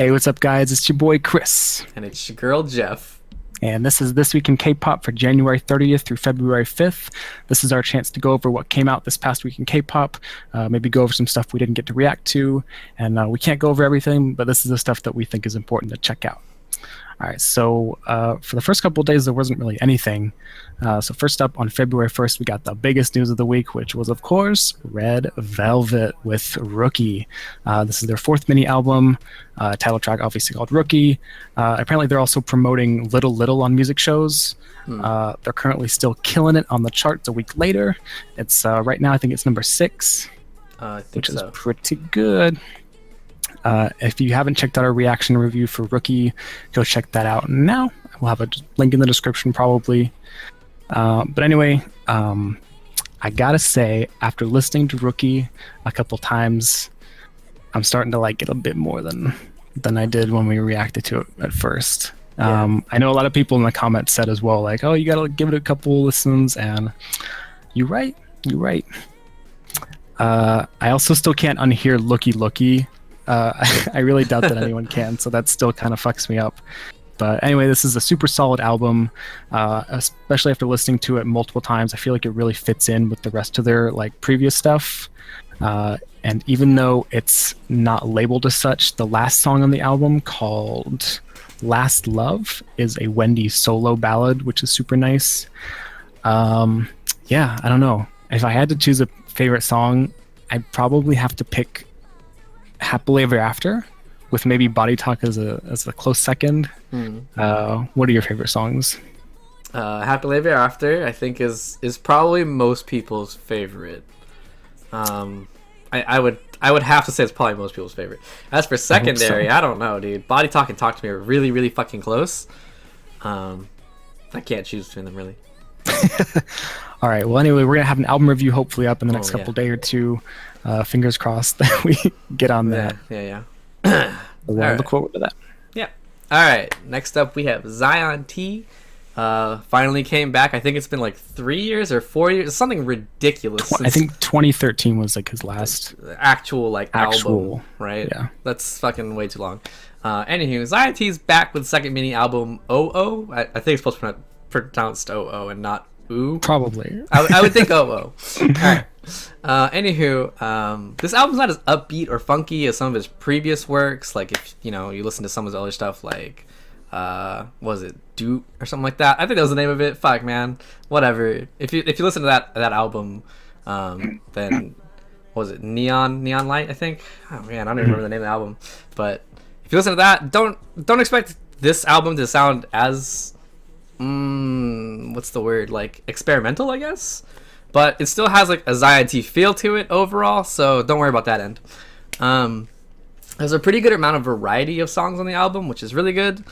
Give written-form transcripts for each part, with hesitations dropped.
Hey, what's up, guys? It's your boy Chris, And it's your girl Jeff. and this is This Week in K-Pop for January 30th through February 5th. This is our chance to go over what came out this past week in K-Pop, maybe go over some stuff we didn't get to react to, and we can't go over everything, but this is the stuff that we think is important to check out. All right, so for the first couple of days, there wasn't really anything. So first up, on February 1st, we got the biggest news of the week, which was, of course, Red Velvet with Rookie. This is their fourth mini album, title track obviously called Rookie. Apparently, they're also promoting Little Little on music shows. They're currently still killing it on the charts a week later. It's right now, I think it's number 6, which is pretty good. If you haven't checked out our reaction review for Rookie, go check that out now. We'll have a link in the description probably. But anyway, I gotta say, after listening to Rookie a couple times, I'm starting to like it a bit more than I did when we reacted to it at first. I know a lot of people in the comments said as well, like, oh, you gotta give it a couple listens, and you're right. I also still can't unhear Looky Looky. I really doubt that anyone can, so that still kind of fucks me up. But anyway, this is a super solid album, especially after listening to it multiple times. I feel like it really fits in with the rest of their like previous stuff. And even though it's not labeled as such, the last song on the album, called Last Love, is a Wendy solo ballad, which is super nice. Yeah, I don't know. If I had to choose a favorite song, I'd probably have to pick Happily Ever After, with maybe Body Talk as a close second. What are your favorite songs? Happily Ever After, I think is probably most people's favorite. I would have to say it's probably most people's favorite. As for secondary, I don't know, dude. Body Talk and Talk to Me are really, really fucking close. I can't choose between them, really. All right. Well, anyway, we're gonna have an album review hopefully up in the next couple day or two. Fingers crossed that we get on that. Yeah. We'll look forward to that. Yeah. All right. Next up, we have Zion T. Finally came back. I think it's been like 3 years or 4 years. It's something ridiculous. I think 2013 was like his last actual album, right? Yeah. That's fucking way too long. Anywho, Zion T's back with the second mini album, OO. I think it's supposed to be pronounced OO and not ooh. Probably. I would think OO. All right. Anywho, this album's not as upbeat or funky as some of his previous works. Like if you listen to some of his other stuff, like what was it, Doot or something like that? I think that was the name of it. Fuck, man, whatever. If you listen to that album, then what was it, Neon Light? I think. Oh man, I don't even remember the name of the album. But if you listen to that, don't expect this album to sound as what's the word, like experimental, I guess. But it still has like a Zion T feel to it overall, so don't worry about that end. There's a pretty good amount of variety of songs on the album, which is really good.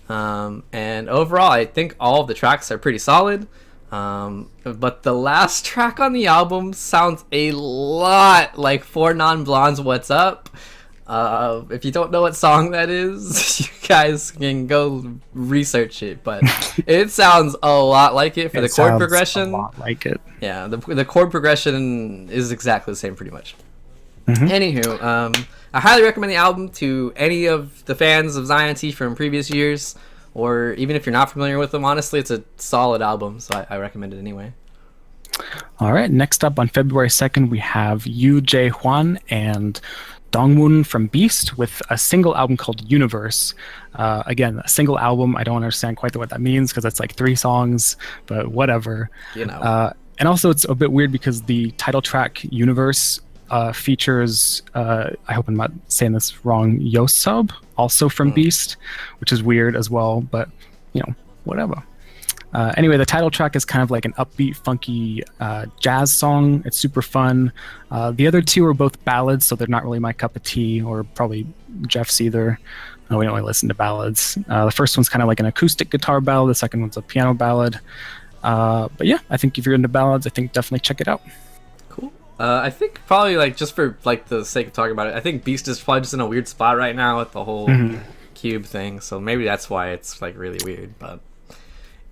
And overall, I think all of the tracks are pretty solid. But the last track on the album sounds a lot like Four Non-Blondes' What's Up. If you don't know what song that is, you guys can go research it. But it sounds a lot like it for the chord progression. A lot like it. Yeah, the chord progression is exactly the same, pretty much. Anywho, I highly recommend the album to any of the fans of Zion T from previous years, or even if you're not familiar with them. Honestly, it's a solid album, so I recommend it anyway. All right, next up on February 2nd, we have Yu Jae Hwan and Dongwon from Beast with a single album called Universe. Again, a single album. I don't understand quite what that means because it's like 3 songs, but whatever. And also, it's a bit weird because the title track Universe features, I hope I'm not saying this wrong, Yosub, also from Beast, which is weird as well, but whatever. Anyway, the title track is kind of like an upbeat, funky jazz song. It's super fun. The other 2 are both ballads, so they're not really my cup of tea, or probably Jeff's either. We don't really listen to ballads. The first one's kind of like an acoustic guitar ballad. The second one's a piano ballad. But yeah, I think if you're into ballads, I think definitely check it out. Cool. I think probably like just for like the sake of talking about it, I think Beast is probably just in a weird spot right now with the whole cube thing. So maybe that's why it's like really weird, but.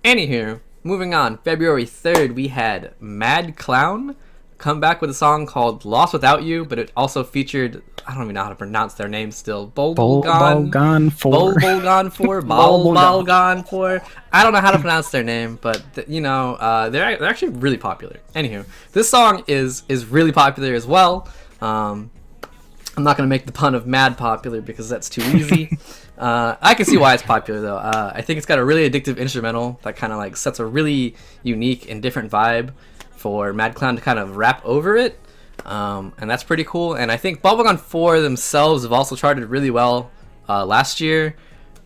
Anywho, moving on. February 3rd, we had Mad Clown, come back with a song called "Lost Without You," but it also featured, I don't even know how to pronounce their name still. Bolgan 4. Bolgan 4. Bolgan 4. I don't know how to pronounce their name, but they're actually really popular. Anywho, this song is really popular as well. I'm not gonna make the pun of mad popular because that's too easy. I can see why it's popular though. I think it's got a really addictive instrumental that kind of like sets a really unique and different vibe for Mad Clown to kind of rap over it, and that's pretty cool. And I think Bubblegum 4 themselves have also charted really well last year,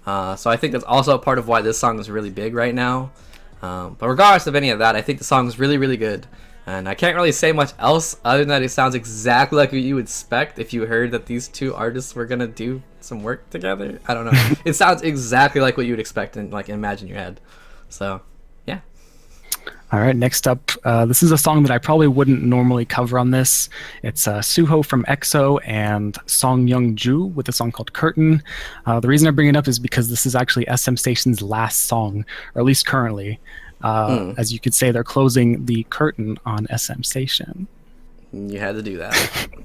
so I think that's also a part of why this song is really big right now. But regardless of any of that, I think the song is really, really good. And I can't really say much else other than that it sounds exactly like what you would expect if you heard that these two artists were gonna do some work together. I don't know. It sounds exactly like what you would expect and like imagine in your head. So, yeah. All right, next up, this is a song that I probably wouldn't normally cover on this. It's Suho from EXO and Song Young-ju with a song called Curtain. The reason I bring it up is because this is actually SM Station's last song, or at least currently. As you could say, they're closing the curtain on SM Station. You had to do that.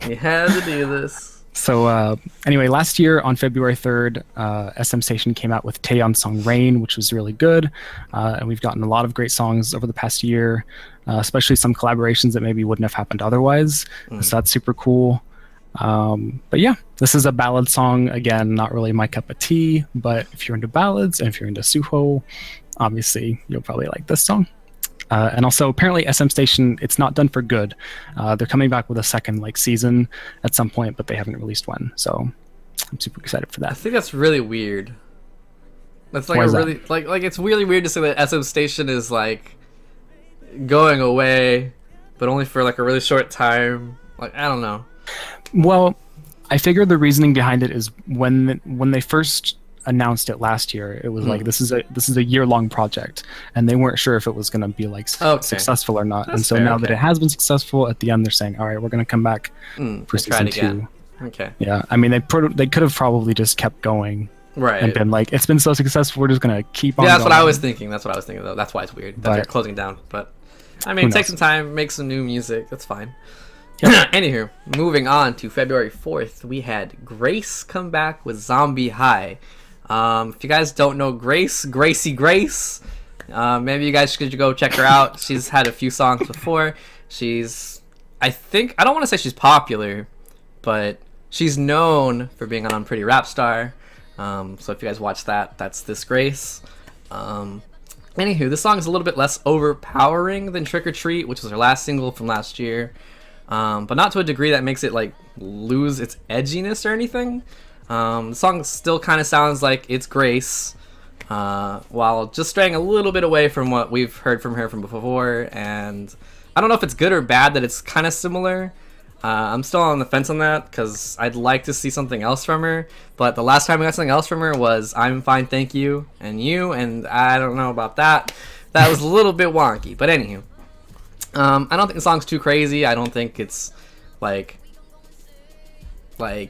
You had to do this. So anyway, last year on February 3rd, SM Station came out with Taeyeon's song Rain, which was really good. And we've gotten a lot of great songs over the past year, especially some collaborations that maybe wouldn't have happened otherwise. So that's super cool. But yeah, this is a ballad song. Again, not really my cup of tea, but if you're into ballads and if you're into Suho, obviously you'll probably like this song. And also apparently SM Station, it's not done for good. They're coming back with a second season at some point, but they haven't released one, so I'm super excited for I that. think that's really weird. That's like Why a is really like it's really weird to say that SM Station is like going away, but only for like a really short time. Like, I don't know. Well, I figured the reasoning behind it is when they first announced it last year, it was like this is a year-long project, and they weren't sure if it was going to be successful or not. That's and so fair, now okay. that it has been successful, at the end they're saying, all right, we're going to come back for season 2. Okay. Yeah, I mean they could have probably just kept going, Right. and been like, it's been so successful, we're just going to keep on. Yeah, that's going. what I was thinking. That's what I was thinking though. That's why it's weird that But- they're closing down. But I mean, Who take knows? some time, make some new music. That's fine. Yep. Anywho, moving on to February 4th, we had Grace come back with Zombie High. If you guys don't know Gracie Grace, maybe you guys should go check her out. She's had a few songs before. I don't want to say she's popular, but she's known for being on Pretty Rap Star. So if you guys watch that, that's this Grace. Anywho, this song is a little bit less overpowering than Trick or Treat, which was her last single from last year. But not to a degree that makes it lose its edginess or anything. The song still kind of sounds like it's Grace, while just straying a little bit away from what we've heard from her from before. And I don't know if it's good or bad that it's kind of similar. I'm still on the fence on that because I'd like to see something else from her. But the last time we got something else from her was I'm Fine, Thank You, and I don't know about that. That was a little bit wonky. But anywho, I don't think the song's too crazy. I don't think it's like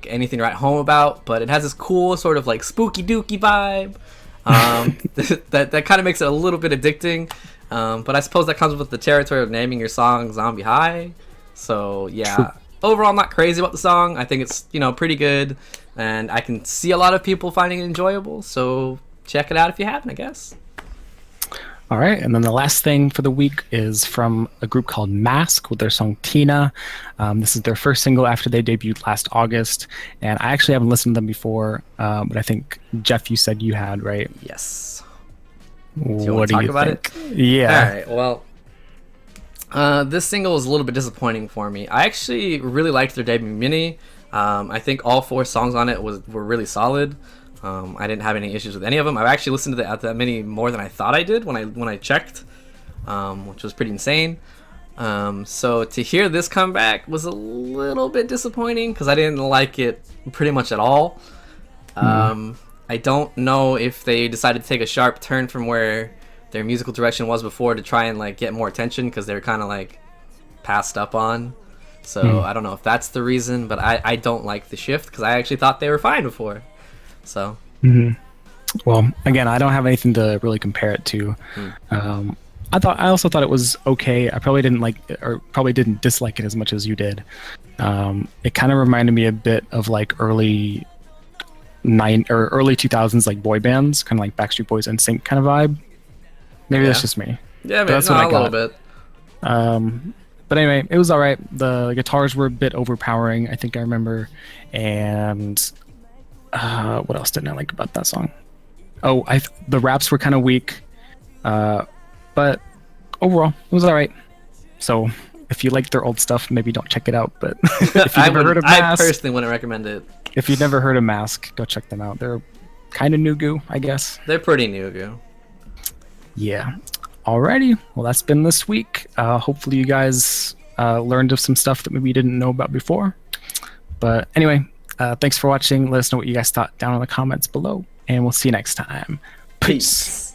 anything to write home about, but it has this cool sort of spooky dooky vibe that kind of makes it a little bit addicting. But I suppose that comes with the territory of naming your song Zombie High. So yeah, overall I'm not crazy about the song. I think it's pretty good, and I can see a lot of people finding it enjoyable. So check it out if you haven't, I guess. All right, and then the last thing for the week is from a group called Mask with their song Tina. This is their first single after they debuted last August, and I actually haven't listened to them before, but I think, Jeff, you said you had, right? Yes. What do talk you about think? Yeah. All right. Well, this single was a little bit disappointing for me. I actually really liked their debut mini. I think all 4 songs on it were really solid. I didn't have any issues with any of them. I've actually listened to that mini more than I thought I did when I checked, which was pretty insane. So to hear this come back was a little bit disappointing because I didn't like it pretty much at all. I don't know if they decided to take a sharp turn from where their musical direction was before to try and get more attention because they were kind of passed up on. So I don't know if that's the reason, but I don't like the shift because I actually thought they were fine before. So Well, again, I don't have anything to really compare it to. I also thought it was okay. I probably didn't like or probably didn't dislike it as much as you did. It kind of reminded me a bit of like early 2000s like boy bands, kind of like Backstreet Boys and Sync kind of vibe. Maybe that's Yeah. just me. Yeah, But man, that's no, what I a little got. bit. But anyway, it was all right. The guitars were a bit overpowering, I think I remember. And what else didn't I like about that song? Oh, the raps were kind of weak. But overall, it was all right. So if you like their old stuff, maybe don't check it out. But if you I never heard would. of I Mask, personally wouldn't recommend it. if you've never heard of Mask, go check them out. They're kind of new goo, I guess. They're pretty new, goo. Yeah. Alrighty. Well, that's been this week. Hopefully, you guys learned of some stuff that maybe you didn't know about before. But anyway, thanks for watching. Let us know what you guys thought down in the comments below, and we'll see you next time. Peace. Peace.